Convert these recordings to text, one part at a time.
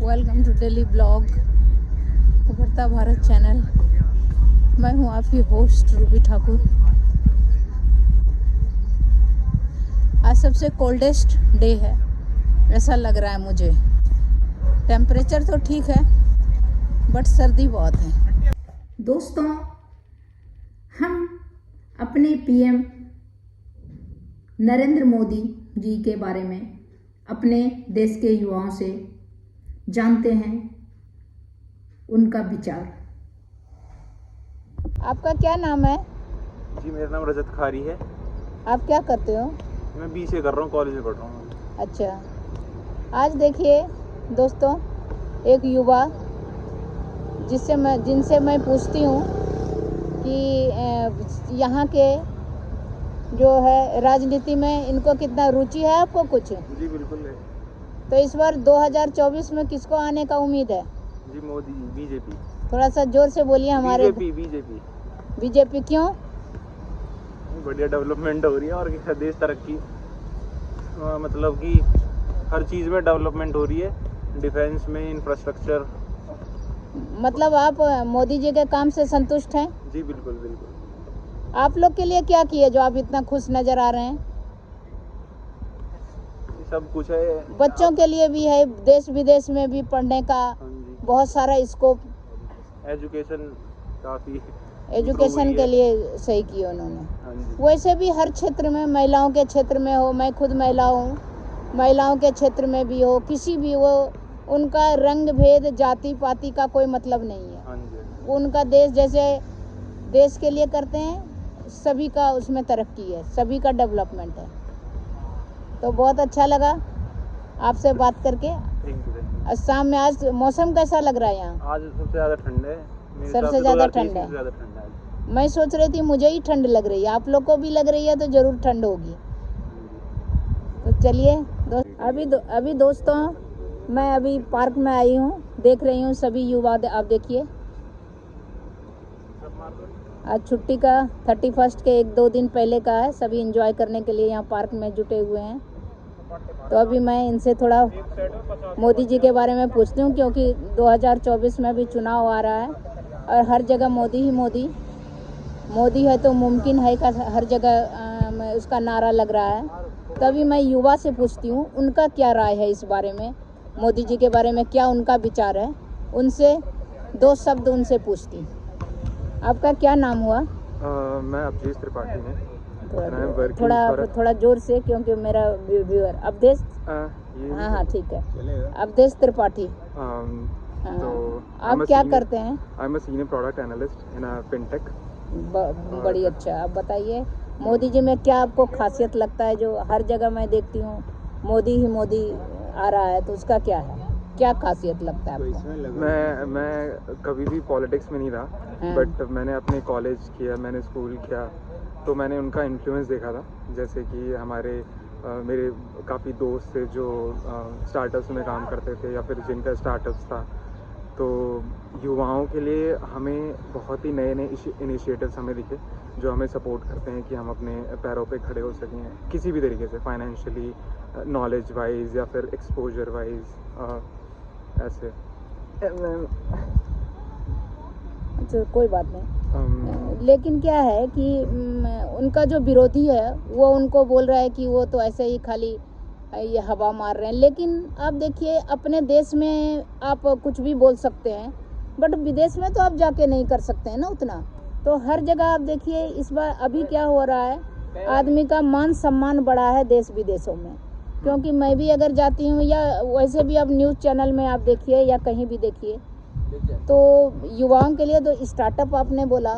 Welcome to daily blog उभरता Bharat channel. मैं हूं आपकी होस्ट रूबी ठाकुर। आज सबसे कोल्डेस्ट डे है, ऐसा लग रहा है मुझे। टेम्परेचर तो ठीक है बट सर्दी बहुत है। दोस्तों, हम अपने पीएम नरेंद्र मोदी जी के बारे में अपने देश के युवाओं से जानते हैं उनका विचार। आपका क्या नाम है? जी, मेरा नाम रजत खारी है। आप क्या करते हो? मैं बीसीए कर रहा हूँ, कॉलेज में पढ़ रहा हूँ। अच्छा, आज देखिए दोस्तों, एक युवा जिनसे मैं पूछती हूँ कि यहाँ के जो है राजनीति में इनको कितना रुचि है। आपको कुछ? जी बिल्कुल है। तो इस बार 2024 में किसको आने का उम्मीद है? जी मोदी, बीजेपी। थोड़ा सा जोर से बोलिए। हमारे बीजेपी क्यों? बढ़िया डेवलपमेंट हो रही है और क्या, देश तरक्की, मतलब कि हर चीज़ में डेवलपमेंट हो रही है, डिफेंस में, इंफ्रास्ट्रक्चर। मतलब आप मोदी जी के काम से संतुष्ट हैं? जी बिल्कुल बिल्कुल। आप लोग के लिए क्या किए जो आप इतना खुश नजर आ रहे हैं? सब कुछ है, बच्चों के लिए भी है, देश विदेश में भी पढ़ने का बहुत सारा स्कोप। एजुकेशन काफ़ी, एजुकेशन के लिए सही किया उन्होंने। वैसे भी हर क्षेत्र में, महिलाओं के क्षेत्र में हो, मैं खुद महिला हूँ, महिलाओं के क्षेत्र में भी हो, किसी भी हो, उनका रंग भेद जाति पाति का कोई मतलब नहीं है। उनका देश जैसे देश के लिए करते हैं, सभी का उसमें तरक्की है, सभी का डेवलपमेंट है। तो बहुत अच्छा लगा आपसे बात करके। शाम में आज मौसम कैसा लग रहा है यहाँ? आज सबसे ज़्यादा ठंड है, सबसे ज़्यादा ठंड है। मैं सोच रही थी मुझे ही ठंड लग रही है, आप लोग को भी लग रही है तो ज़रूर ठंड होगी। तो चलिए अभी दोस्तों, मैं अभी पार्क में आई हूँ, देख रही हूँ सभी युवा। आप देखिए, आज छुट्टी का 31 के 1-2 दिन पहले का है। सभी एंजॉय करने के लिए यहाँ पार्क में जुटे हुए हैं। तो अभी मैं इनसे थोड़ा मोदी जी के बारे में पूछती हूँ, क्योंकि 2024 में भी चुनाव आ रहा है और हर जगह मोदी ही मोदी, मोदी है तो मुमकिन है का हर जगह उसका नारा लग रहा है। तभी मैं युवा से पूछती हूँ उनका क्या राय है इस बारे में, मोदी जी के बारे में क्या उनका विचार है। उनसे 2 शब्द उनसे पूछती हूँ। आपका क्या नाम हुआ? मैं अवधेश त्रिपाठी हूँ। थोड़ा जोर से, क्योंकि मेरा व्यूअर अवधेश। हाँ ठीक है, अवधेश त्रिपाठी। तो आप क्या करते हैं? I am a senior product analyst in fintech. बड़ी अच्छा। आप बताइए, मोदी जी में क्या आपको खासियत लगता है जो हर जगह मैं देखती हूँ मोदी ही मोदी आ रहा है, तो उसका क्या है, क्या खासियत लगता है आपको? मैं कभी भी पॉलिटिक्स में नहीं रहा, बट मैंने अपने कॉलेज किया, मैंने स्कूल किया, तो मैंने उनका इन्फ्लुएंस देखा था। जैसे कि मेरे काफ़ी दोस्त थे जो स्टार्टअप्स में काम करते थे या फिर जिनका स्टार्टअप्स था। तो युवाओं के लिए हमें बहुत ही नए नए इनिशिएटिव्स हमें दिखे जो हमें सपोर्ट करते हैं कि हम अपने पैरों पे खड़े हो सकें किसी भी तरीके से, फाइनेंशियली, नॉलेज वाइज या फिर एक्सपोजर वाइज, ऐसे। अच्छा, कोई बात नहीं। लेकिन क्या है कि उनका जो विरोधी है वो उनको बोल रहा है कि वो तो ऐसे ही खाली ये हवा मार रहे हैं। लेकिन आप देखिए, अपने देश में आप कुछ भी बोल सकते हैं, बट विदेश में तो आप जाके नहीं कर सकते हैं ना उतना। तो हर जगह आप देखिए, इस बार अभी क्या हो रहा है, आदमी का मान सम्मान बढ़ा है देश विदेशों में। क्योंकि मैं भी अगर जाती हूँ, या वैसे भी आप न्यूज़ चैनल में आप देखिए या कहीं भी देखिए, तो युवाओं के लिए तो स्टार्टअप आपने बोला,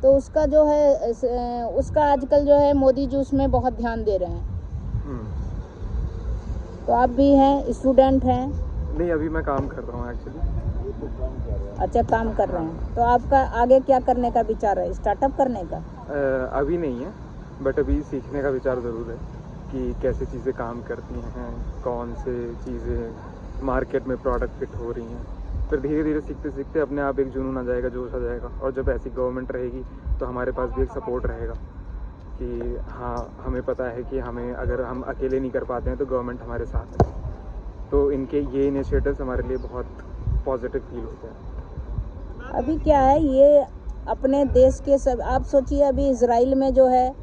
तो उसका जो है उसका आजकल जो है मोदी जी उसमें बहुत ध्यान दे रहे हैं। तो आप भी हैं, स्टूडेंट हैं? नहीं, अभी मैं काम कर रहा हूँ एक्चुअली। अच्छा, काम कर रहे हैं। तो आपका आगे क्या करने का विचार है, स्टार्टअप करने का? अभी नहीं है, बट अभी सीखने का विचार ज़रूर है कि कैसे चीज़ें काम करती हैं, कौन से चीज़ें मार्केट में प्रोडक्ट फिट हो रही हैं। फिर धीरे धीरे सीखते सीखते अपने आप एक जुनून आ जाएगा, जोश आ जाएगा। और जब ऐसी गवर्नमेंट रहेगी तो हमारे पास भी एक सपोर्ट रहेगा कि हाँ, हमें पता है कि अगर हम अकेले नहीं कर पाते हैं तो गवर्नमेंट हमारे साथ है। तो इनके ये इनिशिएटिव्स हमारे लिए बहुत पॉजिटिव फील होते हैं। अभी क्या है, ये अपने देश के सब, आप सोचिए अभी इजराइल में जो है,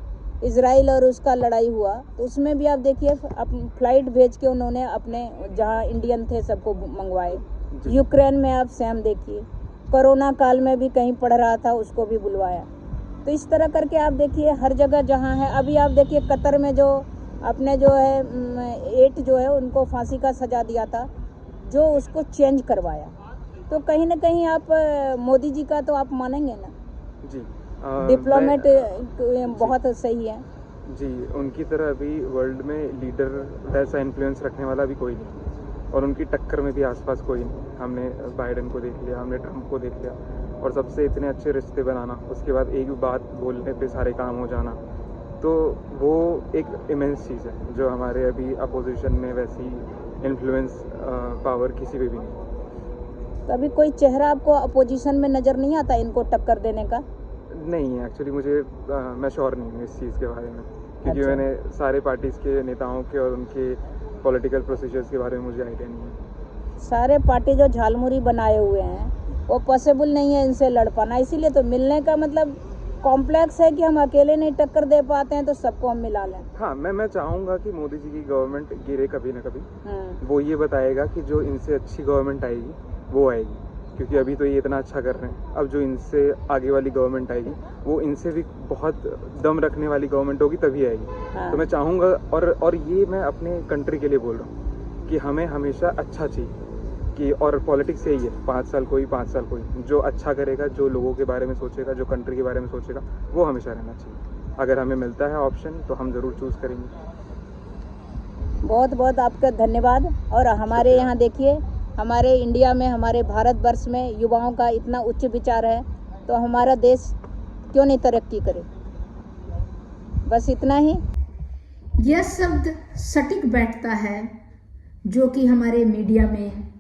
इजराइल और उसका लड़ाई हुआ, तो उसमें भी आप देखिए फ्लाइट भेज के उन्होंने अपने जहाँ इंडियन थे सबको मंगवाए। यूक्रेन में आप सेम देखिए, कोरोना काल में भी कहीं पढ़ रहा था उसको भी बुलवाया। तो इस तरह करके आप देखिए हर जगह जहाँ है, अभी आप देखिए कतर में जो अपने जो है 8 जो है उनको फांसी का सजा दिया था, जो उसको चेंज करवाया। तो कहीं ना कहीं आप मोदी जी का तो आप मानेंगे ना जी, डिप्लोमेट बहुत सही है जी। उनकी तरह अभी वर्ल्ड में लीडर ऐसा इन्फ्लुएंस रखने वाला भी कोई नहीं, और उनकी टक्कर में भी आसपास कोई नहीं। हमने बाइडेन को देख लिया, हमने ट्रम्प को देख लिया, और सबसे इतने अच्छे रिश्ते बनाना, उसके बाद एक बात बोलने पे सारे काम हो जाना, तो वो एक इमेंस चीज़ है जो हमारे अभी अपोजिशन में वैसी इन्फ्लुएंस पावर किसी पे भी नहीं। तो अभी कोई चेहरा आपको अपोजिशन में नज़र नहीं आता इनको टक्कर देने का? नहीं, एक्चुअली मुझे मैं श्योर नहीं हूँ इस चीज़ के बारे में, क्योंकि अच्छा। मैंने सारे पार्टीज़ के नेताओं के और उनके पॉलिटिकल प्रोसीजर्स के बारे में मुझे आइडिया नहीं है। सारे पार्टी जो झालमुरी बनाए हुए हैं वो पॉसिबल नहीं है इनसे लड़ पाना, इसीलिए तो मिलने का मतलब कॉम्प्लेक्स है कि हम अकेले नहीं टक्कर दे पाते हैं तो सबको हम मिला लें। हाँ, मैं चाहूँगा कि मोदी जी की गवर्नमेंट गिरे कभी ना कभी। वो ये बताएगा कि जो इनसे अच्छी गवर्नमेंट आएगी वो आएगी, क्योंकि अभी तो ये इतना अच्छा कर रहे हैं। अब जो इनसे आगे वाली गवर्नमेंट आएगी वो इनसे भी बहुत दम रखने वाली गवर्नमेंट होगी, तभी आएगी। हाँ। तो मैं चाहूँगा, और ये मैं अपने कंट्री के लिए बोल रहा हूँ कि हमें हमेशा अच्छा चाहिए कि, और पॉलिटिक्स यही है, 5 साल कोई 5 साल कोई, जो अच्छा करेगा, जो लोगों के बारे में सोचेगा, जो कंट्री के बारे में सोचेगा, वो हमेशा रहना चाहिए। अगर हमें मिलता है ऑप्शन तो हम ज़रूर चूज़ करेंगे। बहुत बहुत आपका धन्यवाद। और हमारे यहाँ देखिए, हमारे इंडिया में, हमारे भारतवर्ष में युवाओं का इतना उच्च विचार है, तो हमारा देश क्यों नहीं तरक्की करे। बस इतना ही। यह शब्द सटीक बैठता है जो कि हमारे मीडिया में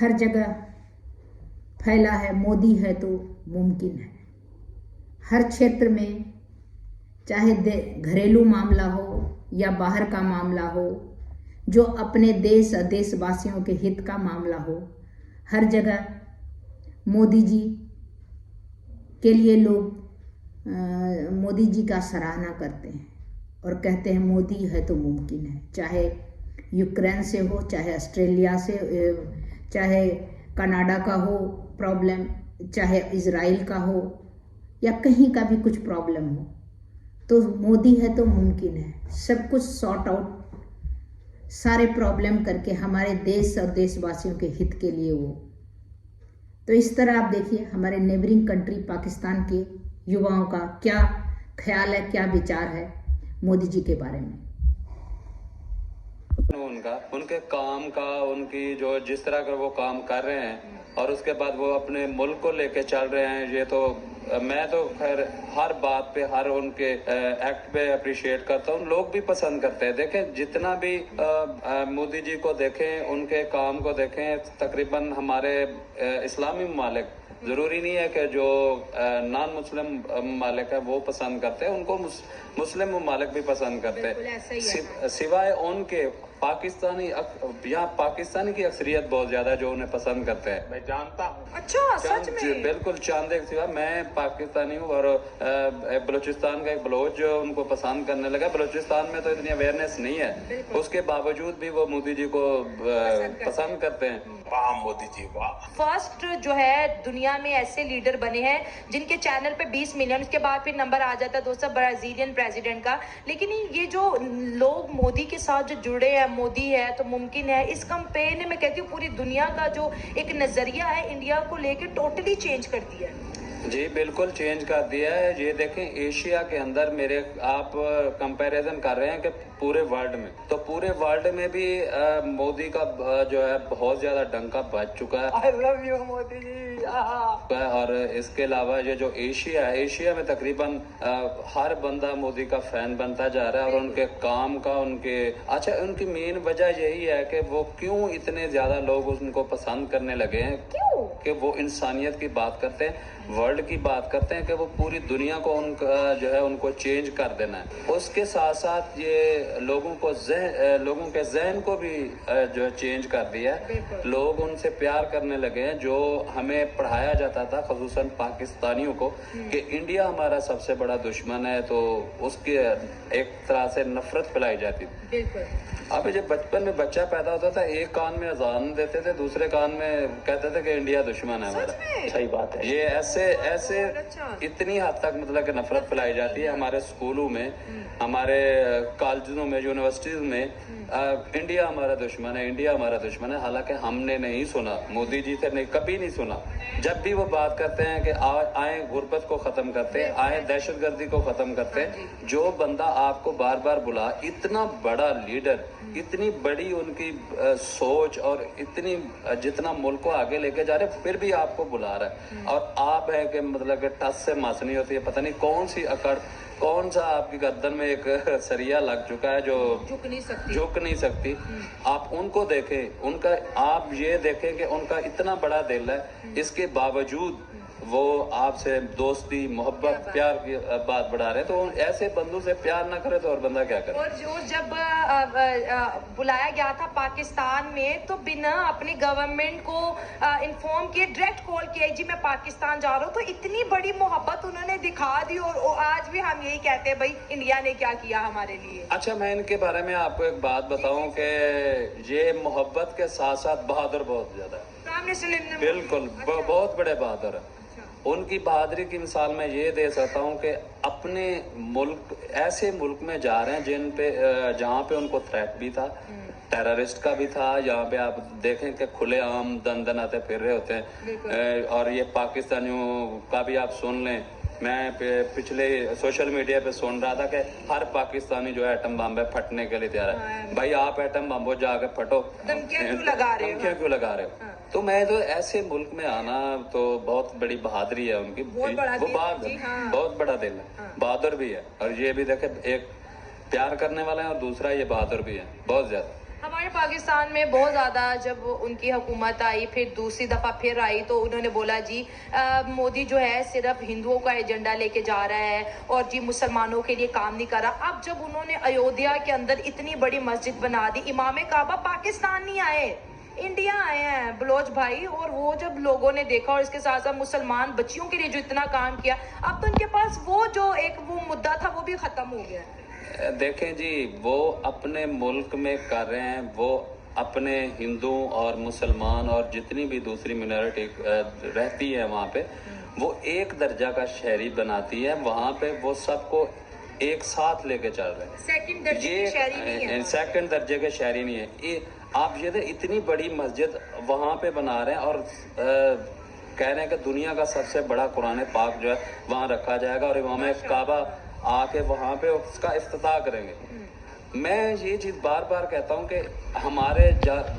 हर जगह फैला है। मोदी है तो मुमकिन है। हर क्षेत्र में, चाहे घरेलू मामला हो या बाहर का मामला हो, जो अपने देश और देशवासियों के हित का मामला हो, हर जगह मोदी जी के लिए लोग मोदी जी का सराहना करते हैं और कहते हैं मोदी है तो मुमकिन है। चाहे यूक्रेन से हो, चाहे ऑस्ट्रेलिया से, चाहे कनाडा का हो प्रॉब्लम, चाहे इजराइल का हो, या कहीं का भी कुछ प्रॉब्लम हो, तो मोदी है तो मुमकिन है। सब कुछ सॉर्ट आउट, सारे प्रॉब्लम करके हमारे देश और देशवासियों के हित के लिए वो। तो इस तरह आप देखिए हमारे नेबरिंग कंट्री पाकिस्तान के युवाओं का क्या ख्याल है, क्या विचार है मोदी जी के बारे में। उनके काम का, उनकी जो जिस तरह का वो काम कर रहे हैं, और उसके बाद वो अपने मुल्क को लेके चल रहे हैं, ये तो मैं तो खैर हर बात पे, हर उनके एक्ट पे अप्रिशिएट करता हूँ। लोग भी पसंद करते हैं। देखें, जितना भी मोदी जी को देखें, उनके काम को देखें, तकरीबन हमारे इस्लामी ममालिक, ज़रूरी नहीं है कि जो नॉन मुस्लिम ममालिक है वो पसंद करते हैं, उनको मुस्लिम ममालिक भी पसंद करते हैं। सिवाय उनके पाकिस्तानी, यहाँ पाकिस्तानी की अक्सरियत बहुत ज्यादा जो उन्हें पसंद करते हैं। मैं जानता हूँ। अच्छा, सच में? बिल्कुल, चांद एक सिवा। मैं पाकिस्तानी हूँ, और बलूचिस्तान का एक बलोच जो उनको पसंद करने लगा। बलूचिस्तान में तो इतनी अवेयरनेस नहीं है, उसके बावजूद भी वो मोदी जी को पसंद करते हैं। वाह मोदी जी, वाह। फर्स्ट जो है दुनिया में ऐसे लीडर बने हैं जिनके चैनल पे 20 मिलियन, उसके बाद फिर नंबर आ जाता है दोस्तों ब्राजीलियन प्रेसिडेंट का। लेकिन ये जो लोग मोदी के साथ जो जुड़े हैं, मोदी है तो मुमकिन है, इस कैंपेन ने, मैं कहती हूँ, पूरी दुनिया का जो एक नजरिया है इंडिया को लेके टोटली चेंज कर दिया है। जी बिल्कुल चेंज कर दिया है। ये देखें, एशिया के अंदर मेरे आप कंपैरिजन कर रहे हैं कि पूरे वर्ल्ड में, तो पूरे वर्ल्ड में भी मोदी का जो है बहुत ज्यादा डंका बज चुका है। I love you Modi ji. और इसके अलावा ये जो एशिया है, एशिया में तकरीबन हर बंदा मोदी का फैन बनता जा रहा है, और उनके काम का, उनकी मेन वजह यही है कि वो क्यों इतने ज्यादा लोग उनको पसंद करने लगे हैं। क्यों? कि वो इंसानियत की बात करते हैं, वर्ल्ड की बात करते हैं, कि वो पूरी दुनिया को उनका जो है उनको चेंज कर देना है। उसके साथ साथ ये लोगों के जहन को भी जो चेंज कर दिया है। लोग उनसे प्यार करने लगे हैं। जो हमें पढ़ाया जाता था ख़ुसूसन पाकिस्तानियों को कि इंडिया हमारा सबसे बड़ा दुश्मन है, तो उसके एक तरह से नफरत फैलाई जाती थी। अब जब बचपन में बच्चा पैदा होता था, एक कान में अजान देते थे, दूसरे कान में कहते थे कि इंडिया दुश्मन है हमारा। सही बात है। ये ऐसे इतनी हद तक मतलब कि नफरत फैलाई जाती है हमारे स्कूलों में, हमारे कॉलेजों में, यूनिवर्सिटीज में। इंडिया हमारा दुश्मन है, इंडिया हमारा दुश्मन है। हालांकि हमने नहीं सुना, मोदी जी से नहीं, कभी नहीं सुना। जब भी वो बात करते हैं कि आए गुर्बत को खत्म करते, आए दहशतगर्दी को खत्म करते, जो बंदा आपको बार बार बुला, इतना बड़ा लीडर, इतनी बड़ी उनकी सोच और इतनी जितना मुल्क को आगे लेके जा रहे, फिर भी आपको बुला रहा है। और आप है कि मतलब कि टस से मस नहीं होती है, पता नहीं कौन सी अकड़, कौन सा आपकी गर्दन में एक सरिया लग चुका है जो झुक नहीं सकती। आप उनको देखें, उनका आप ये देखें कि उनका इतना बड़ा दिल है, इसके बावजूद वो आपसे दोस्ती, मोहब्बत, प्यार की बात बढ़ा रहे हैं। तो ऐसे बंदों से प्यार ना करे तो और बंदा क्या करे। और जो जब बुलाया गया था पाकिस्तान में, तो बिना अपनी गवर्नमेंट को इन्फॉर्म किए डायरेक्ट कॉल किया जी मैं पाकिस्तान जा रहा हूँ, तो इतनी बड़ी मोहब्बत उन्होंने दिखा दी। और आज भी हम यही कहते हैं भाई इंडिया ने क्या किया हमारे लिए। अच्छा, मैं इनके बारे में आपको एक बात बताऊं कि ये मोहब्बत के साथ साथ बहादुर बहुत ज्यादा है। प्राइम मिनिस्टर बिल्कुल बहुत बड़े बहादुर है। उनकी बहादुरी की मिसाल मैं ये दे सकता हूँ कि अपने मुल्क, ऐसे मुल्क में जा रहे हैं जहाँ पे उनको थ्रेट भी था, टेररिस्ट का भी था। यहाँ पे आप देखें कि खुलेआम दंदनाते फिर रहे होते हैं। और ये पाकिस्तानियों का भी आप सुन लें, मैं पिछले सोशल मीडिया पे सुन रहा था कि हर पाकिस्तानी जो है एटम बम पे फटने के लिए तैयार है। भाई आप एटम बम को जाके फटो, धमकियां क्यों लगा रहे हो? तो मैं तो ऐसे मुल्क में आना तो बहुत बड़ी बहादुरी है उनकी। बहुत बड़ा दिल है, बहादुर भी है। और ये भी देखे, एक प्यार करने वाला है और दूसरा ये बहादुर भी है बहुत ज्यादा। हमारे पाकिस्तान में बहुत ज़्यादा जब उनकी हुकूमत आई, फिर दूसरी दफ़ा फिर आई, तो उन्होंने बोला जी मोदी जो है सिर्फ हिंदुओं का एजेंडा लेके जा रहा है और जी मुसलमानों के लिए काम नहीं कर रहा। अब जब उन्होंने अयोध्या के अंदर इतनी बड़ी मस्जिद बना दी, इमाम काबा पाकिस्तान नहीं आए, इंडिया आए हैं बलोच भाई। और वो जब लोगों ने देखा, और इसके साथ साथ मुसलमान बच्चियों के लिए जो इतना काम किया, अब तो उनके पास वो जो एक वो मुद्दा था वो भी ख़त्म हो गया है। देखें जी, वो अपने मुल्क में कर रहे हैं, वो अपने हिंदू और मुसलमान और जितनी भी दूसरी मिनॉरिटी रहती है वहाँ पे, वो एक दर्जा का शहरी बनाती है। वहाँ पे वो सबको एक साथ लेके चल रहे हैं। सेकंड दर्जे के शहरी नहीं है। सेकंड दर्जे के शहरी नहीं है। आप ये इतनी बड़ी मस्जिद वहाँ पे बना रहे हैं और कह रहे हैं कि दुनिया का सबसे बड़ा कुरान पाक जो है वहाँ रखा जाएगा और इमाम काबा आके वहाँ पे उसका इफ्तिताह करेंगे। मैं ये चीज़ बार बार कहता हूँ कि हमारे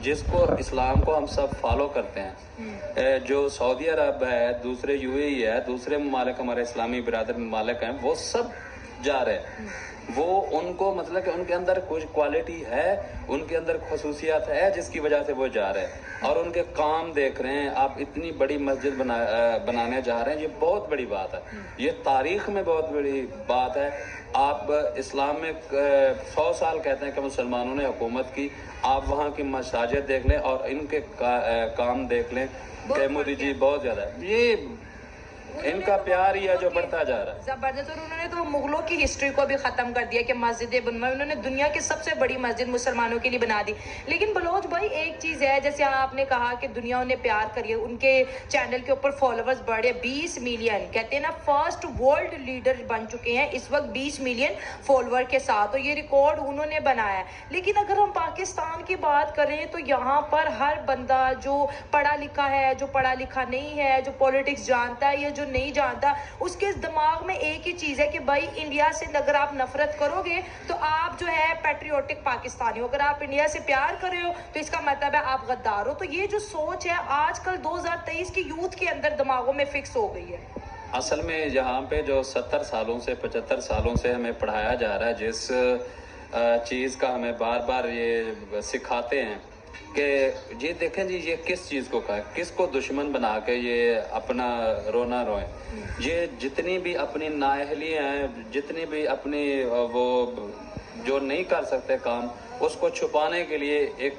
जिसको इस्लाम को हम सब फॉलो करते हैं, जो सऊदी अरब है, दूसरे यूएई है, दूसरे ममालिक हमारे इस्लामी बिरादर ममालिक हैं, वो सब जा रहे हैं। वो उनको मतलब कि उनके अंदर कुछ क्वालिटी है, उनके अंदर खसूसियात है जिसकी वजह से वो जा रहे हैं और उनके काम देख रहे हैं। आप इतनी बड़ी मस्जिद बनाने जा रहे हैं, ये बहुत बड़ी बात है, ये तारीख में बहुत बड़ी बात है। आप इस्लाम में 100 साल कहते हैं कि मुसलमानों ने हुकूमत की, आप वहाँ की मसाजिद देख लें और इनके काम देख लें कि मोदी जी बहुत ज़्यादा है। ये इनका प्यार ही है जो बढ़ता जा रहा है जबरदस्त। और उन्होंने तो मुगलों की हिस्ट्री को भी खत्म कर दिया कि मस्जिदें बनवाई, उन्होंने दुनिया की सबसे बड़ी मस्जिद मुसलमानों के लिए बना दी। लेकिन बलोच भाई एक चीज़ है, जैसे आपने कहा कि दुनिया उन्हें प्यार करिए, उनके चैनल के ऊपर फॉलोअर्स बढ़े 20 मिलियन, कहते हैं ना फर्स्ट वर्ल्ड लीडर बन चुके हैं इस वक्त 20 मिलियन फॉलोअर के साथ, तो ये रिकॉर्ड उन्होंने बनाया है। लेकिन अगर हम पाकिस्तान की बात करें तो यहाँ पर हर बंदा जो पढ़ा लिखा है, जो पढ़ा लिखा नहीं है, जो पॉलिटिक्स जानता है या जो नहीं जानता, उसके दिमाग में एक ही चीज है कि भाई इंडिया से अगर आप नफरत करोगे तो आप जो है पैट्रियोटिक पाकिस्तानी हो, अगर आप इंडिया से प्यार कर रहे हो तो इसका मतलब है आप गद्दार हो। तो ये जो सोच है आजकल 2023 की यूथ के अंदर दिमागों में फिक्स हो गई है। असल में यहाँ पे जो 70 सालों से 75 सालों से हमें पढ़ाया जा रहा है, जिस चीज़ का हमें बार बार ये सिखाते हैं कि ये देखें जी, ये किस चीज़ को कहा, किसको दुश्मन बना के ये अपना रोना रोए। ये जितनी भी अपनी नाअहलियाँ हैं, जितनी भी अपनी वो जो नहीं कर सकते काम, उसको छुपाने के लिए एक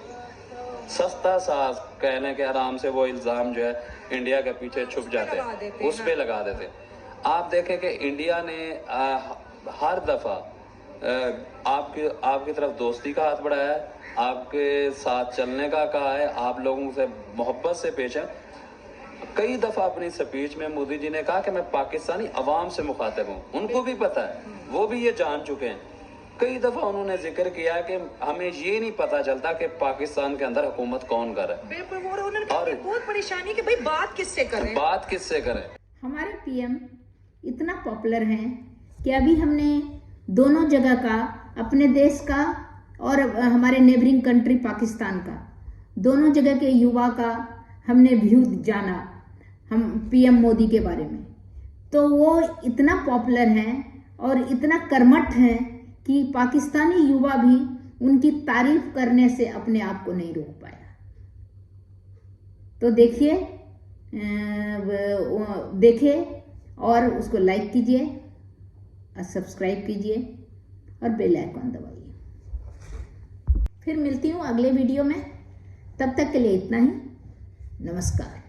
सस्ता सा कहने के आराम से वो इल्ज़ाम जो है इंडिया के पीछे छुप जाते हैं, उस पे लगा देते। आप देखें कि इंडिया ने हर दफ़ा आपकी तरफ दोस्ती का हाथ बढ़ाया है, आपके साथ चलने का कहा है, आप लोगों से मोहब्बत से पेश है। कई दफ़ा अपनी स्पीच में मोदी जी ने कहा कि मैं पाकिस्तानी अवाम से मुखातिब हूँ, उनको भी पता है, वो भी ये जान चुके हैं। कई दफ़ा उन्होंने जिक्र किया कि हमें ये नहीं पता चलता कि पाकिस्तान के अंदर हुकूमत कौन करे। बिल्कुल, वो उन्होंने कहा कि बहुत परेशानी कि भाई बात किससे करें। हमारे पीएम इतना पॉपुलर हैं कि अभी हमने दोनों जगह का, अपने देश का और हमारे नेबरिंग कंट्री पाकिस्तान का, दोनों जगह के युवा का हमने व्यू जाना, हम पीएम मोदी के बारे में। तो वो इतना पॉपुलर हैं और इतना कर्मठ हैं कि पाकिस्तानी युवा भी उनकी तारीफ करने से अपने आप को नहीं रोक पाया। तो देखिए और उसको लाइक कीजिए और सब्सक्राइब कीजिए और बेल आइकन दबाइए। फिर मिलती हूँ अगले वीडियो में, तब तक के लिए इतना ही। नमस्कार।